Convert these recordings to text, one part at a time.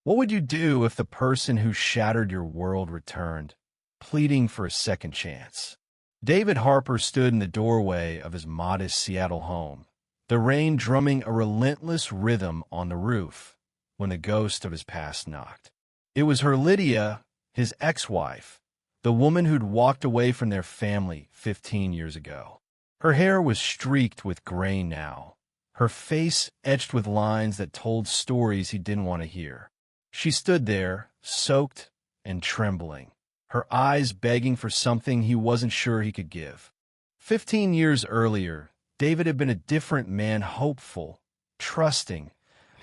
What would you do if the person who shattered your world returned, pleading for a second chance? David Harper stood in the doorway of his modest Seattle home, the rain drumming a relentless rhythm on the roof, when the ghost of his past knocked. It was her Lydia, his ex-wife, the woman who'd walked away from their family 15 years ago. Her hair was streaked with gray now, her face etched with lines that told stories he didn't want to hear. She stood there, soaked and trembling, her eyes begging for something he wasn't sure he could give. 15 years earlier, David had been a different man, hopeful, trusting,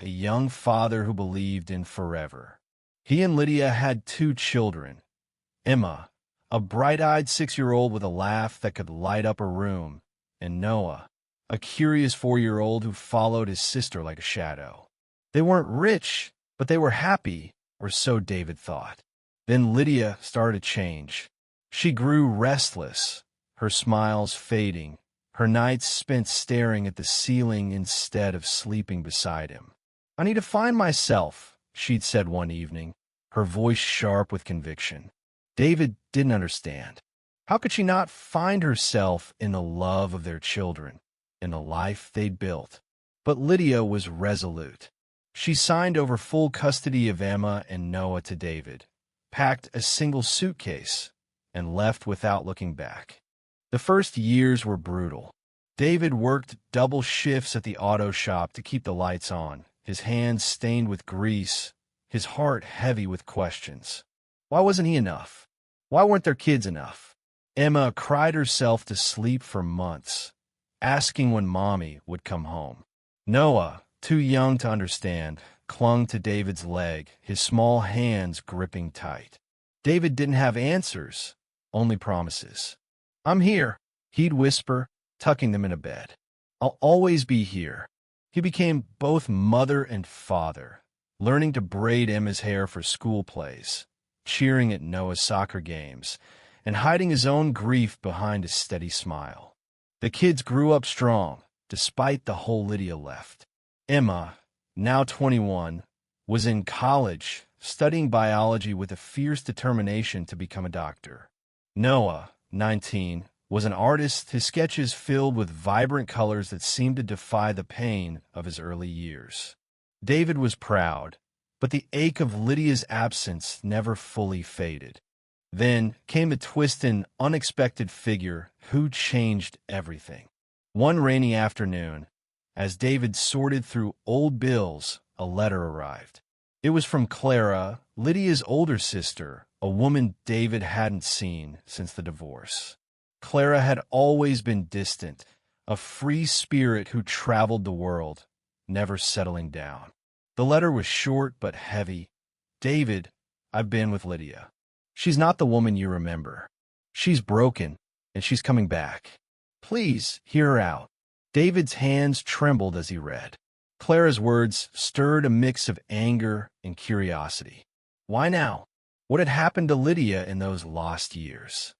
a young father who believed in forever. He and Lydia had 2 children. Emma, a bright-eyed 6-year-old with a laugh that could light up a room, and Noah, a curious 4-year-old who followed his sister like a shadow. They weren't rich, but they were happy, or so David thought. Then Lydia started to change. She grew restless, her smiles fading, her nights spent staring at the ceiling instead of sleeping beside him. "I need to find myself," she'd said one evening, her voice sharp with conviction. David didn't understand. How could she not find herself in the love of their children, in the life they'd built? But Lydia was resolute. She signed over full custody of Emma and Noah to David, packed a single suitcase, and left without looking back. The first years were brutal. David worked double shifts at the auto shop to keep the lights on, his hands stained with grease, his heart heavy with questions. Why wasn't he enough? Why weren't their kids enough? Emma cried herself to sleep for months, asking when Mommy would come home. Noah, too young to understand, clung to David's leg, his small hands gripping tight. David didn't have answers, only promises. "I'm here," he'd whisper, tucking them in a bed. "I'll always be here." He became both mother and father, learning to braid Emma's hair for school plays, cheering at Noah's soccer games, and hiding his own grief behind a steady smile. The kids grew up strong, despite the hole Lydia left. Emma, now 21, was in college, studying biology with a fierce determination to become a doctor. Noah, 19, was an artist, his sketches filled with vibrant colors that seemed to defy the pain of his early years. David was proud, but the ache of Lydia's absence never fully faded. Then came a twisted, unexpected figure who changed everything. One rainy afternoon, as David sorted through old bills, a letter arrived. It was from Clara, Lydia's older sister, a woman David hadn't seen since the divorce. Clara had always been distant, a free spirit who traveled the world, never settling down. The letter was short but heavy. "David, I've been with Lydia. She's not the woman you remember. She's broken, and she's coming back. Please hear her out." David's hands trembled as he read. Clara's words stirred a mix of anger and curiosity. Why now? What had happened to Lydia in those lost years?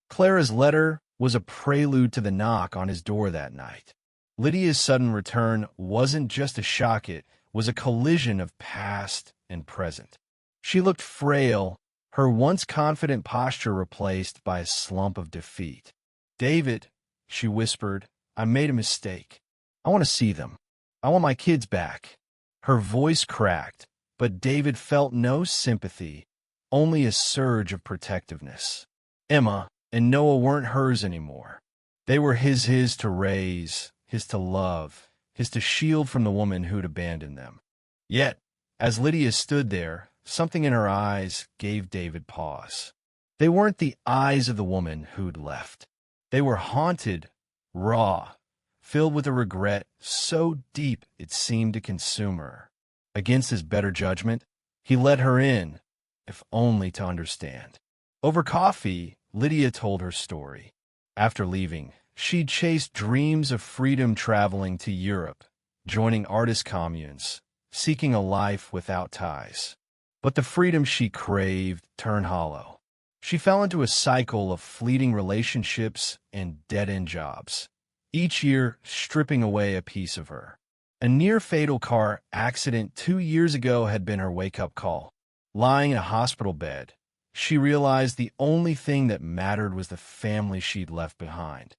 Clara's letter was a prelude to the knock on his door that night. Lydia's sudden return wasn't just a shock, it was a collision of past and present. She looked frail, her once confident posture replaced by a slump of defeat. "David," she whispered, "I made a mistake. I want to see them. I want my kids back." Her voice cracked, but David felt no sympathy, only a surge of protectiveness. Emma and Noah weren't hers anymore. They were his to raise, his to love, his to shield from the woman who'd abandoned them. Yet, as Lydia stood there, something in her eyes gave David pause. They weren't the eyes of the woman who'd left. They were haunted, raw, filled with a regret so deep it seemed to consume her. Against his better judgment, he let her in, if only to understand. Over coffee, Lydia told her story. After leaving, she'd chased dreams of freedom, traveling to Europe, joining artist communes, seeking a life without ties. But the freedom she craved turned hollow. She fell into a cycle of fleeting relationships and dead-end jobs, each year stripping away a piece of her. A near-fatal car accident 2 years ago had been her wake-up call. Lying in a hospital bed, she realized the only thing that mattered was the family she'd left behind.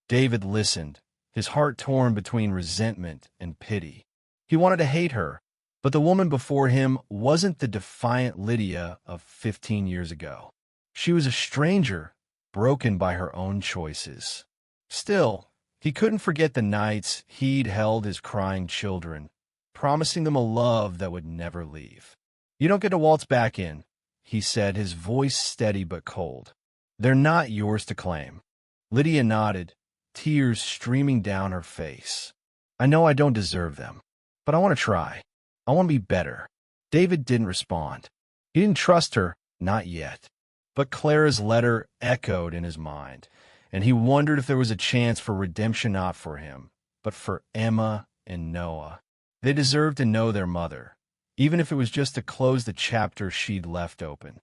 David listened, his heart torn between resentment and pity. He wanted to hate her, but the woman before him wasn't the defiant Lydia of 15 years ago. She was a stranger, broken by her own choices. Still, he couldn't forget the nights he'd held his crying children, promising them a love that would never leave. "You don't get to waltz back in," he said, his voice steady but cold. "They're not yours to claim." Lydia nodded, tears streaming down her face. "I know I don't deserve them, but I want to try. I want to be better." David didn't respond. He didn't trust her, not yet. But Clara's letter echoed in his mind, and he wondered if there was a chance for redemption, not for him, but for Emma and Noah. They deserved to know their mother, even if it was just to close the chapter she'd left open.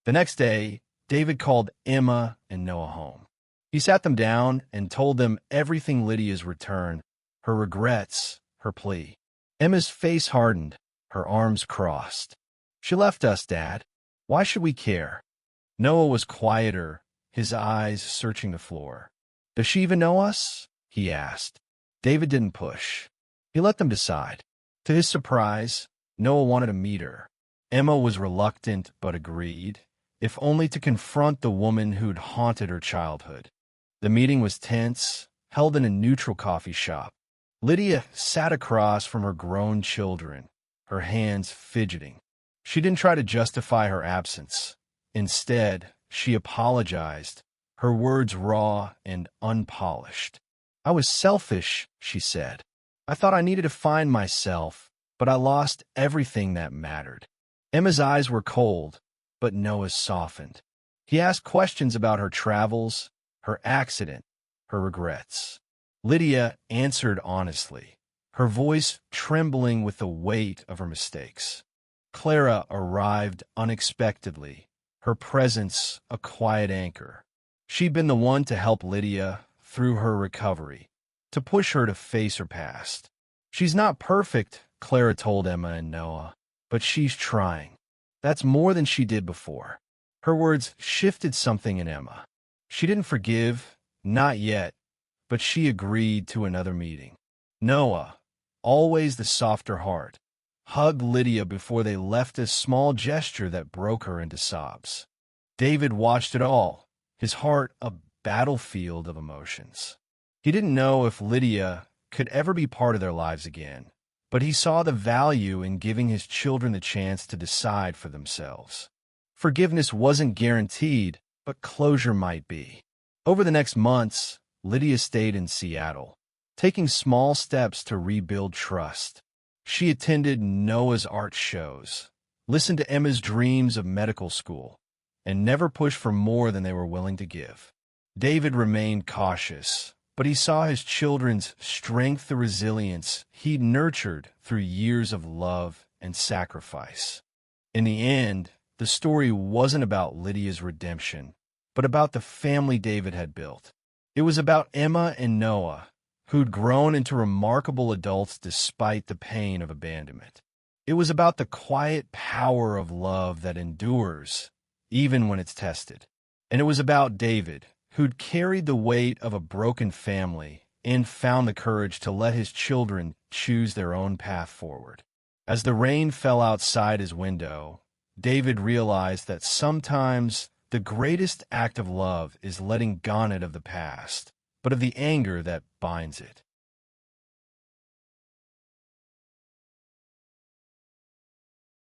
The next day, David called Emma and Noah home. He sat them down and told them everything: Lydia's return, her regrets, her plea. Emma's face hardened, her arms crossed. "She left us, Dad. Why should we care?" Noah was quieter, his eyes searching the floor. "Does she even know us?" he asked. David didn't push. He let them decide. To his surprise, Noah wanted to meet her. Emma was reluctant but agreed, if only to confront the woman who'd haunted her childhood. The meeting was tense, held in a neutral coffee shop. Lydia sat across from her grown children, her hands fidgeting. She didn't try to justify her absence. Instead, she apologized, her words raw and unpolished. "I was selfish," she said. "I thought I needed to find myself, but I lost everything that mattered." Emma's eyes were cold, but Noah's softened. He asked questions about her travels, her accident, her regrets. Lydia answered honestly, her voice trembling with the weight of her mistakes. Clara arrived unexpectedly, her presence a quiet anchor. She'd been the one to help Lydia through her recovery, to push her to face her past. "She's not perfect," Clara told Emma and Noah, "but she's trying." That's more than she did before. Her words shifted something in Emma. She didn't forgive, not yet, but she agreed to another meeting. Noah, always the softer heart, hugged Lydia before they left, a small gesture that broke her into sobs. David watched it all, his heart a battlefield of emotions. He didn't know if Lydia could ever be part of their lives again, but he saw the value in giving his children the chance to decide for themselves. Forgiveness wasn't guaranteed, but closure might be. Over the next months, Lydia stayed in Seattle, taking small steps to rebuild trust. She attended Noah's art shows, listened to Emma's dreams of medical school, and never pushed for more than they were willing to give. David remained cautious, but he saw his children's strength, the resilience he'd nurtured through years of love and sacrifice. In the end, the story wasn't about Lydia's redemption, but about the family David had built. It was about Emma and Noah, who'd grown into remarkable adults despite the pain of abandonment. It was about the quiet power of love that endures, even when it's tested. And it was about David, who'd carried the weight of a broken family and found the courage to let his children choose their own path forward. As the rain fell outside his window, David realized that sometimes the greatest act of love is letting go of the past, but of the anger that binds it.